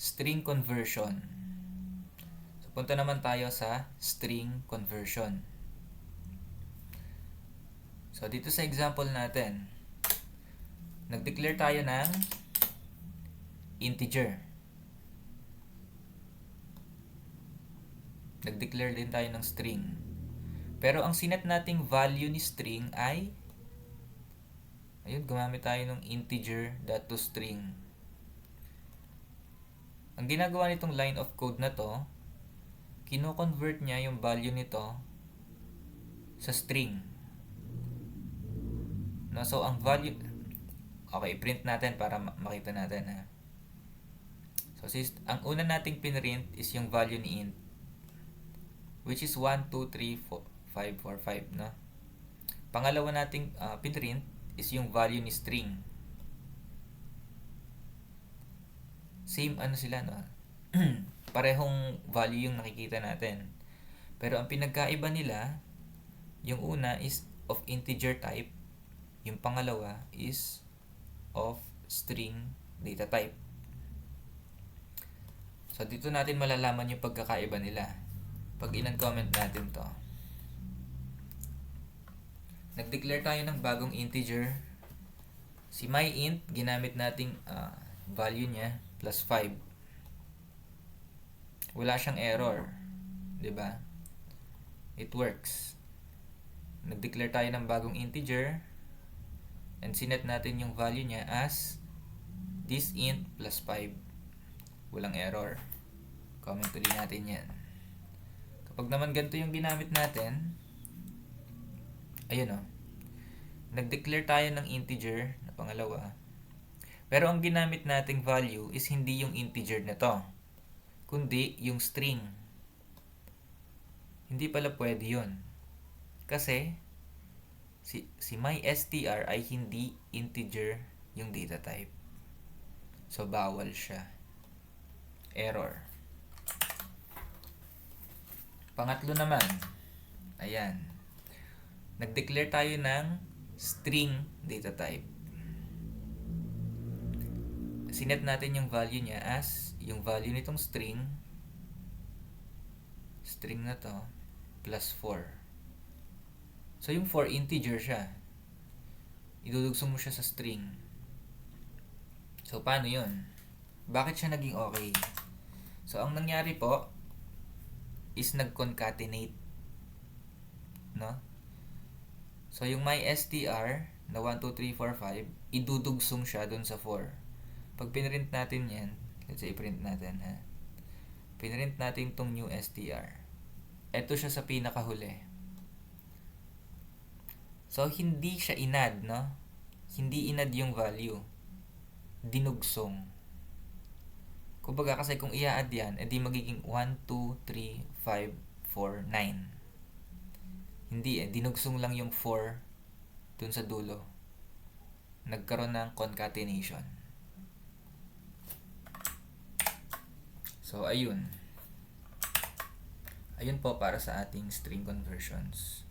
String conversion. So, punta naman tayo sa string conversion. So, dito sa example natin, nag-declare tayo ng integer. Nag-declare din tayo ng string. Pero ang sinet nating value ni string ay, ayun, gumamit tayo ng integer.toString. Ang ginagawa nitong line of code na to, kino-convert niya yung value nito sa string. No, so ang value, okay, print natin para makita natin ha. So ang una nating pinrint is yung value ni int, which is 1, 2, 3, 4, 5, 4, 5, no? Pangalawa nating pinrint is yung value ni string. Same ano sila, no? Parehong value yung nakikita natin. Pero ang pinagkaiba nila, yung una is of integer type, yung pangalawa is of string data type. So dito natin malalaman yung pagkakaiba nila pag in-comment natin to. Nag-declare tayo ng bagong integer. Si myInt, ginamit nating value niya plus 5. Wala siyang error, 'di ba? It works. Nag-declare tayo ng bagong integer and sinet natin yung value niya as this int plus 5. Walang error. Comment ulit natin yan. Kapag naman ganito yung ginamit natin, ayun o, nag-declare tayo ng integer na pangalawa, pero ang ginamit nating value is hindi yung integer na to, kundi yung string. Hindi pala pwede yun, kasi si myStr ay hindi integer yung data type, so bawal siya. Error. Pangatlo naman, ayan, nag-declare tayo ng string data type. Sinet natin yung value niya as yung value nitong string na to plus 4. So yung 4 integer siya, idudugsong mo siya sa string. So paano yun? Bakit siya naging okay? So ang nangyari po is nag-concatenate, no? So yung myStr na 1, 2, 3, 4, 5, idudugsong siya dun sa 4. Pag pinrint natin yan, let's say print natin ha. Pinrint natin tong new str. Ito siya sa pinakahuli. So hindi siya inad, no? Hindi inad yung value. Dinugsong. Kumbaga kasi kung i-add yan, edi magiging 1, 2, 3, 5, 4, 9. Hindi dinugsong lang yung 4 dun sa dulo. Nagkaroon ng concatenation. So ayun. Ayun po para sa ating string conversions.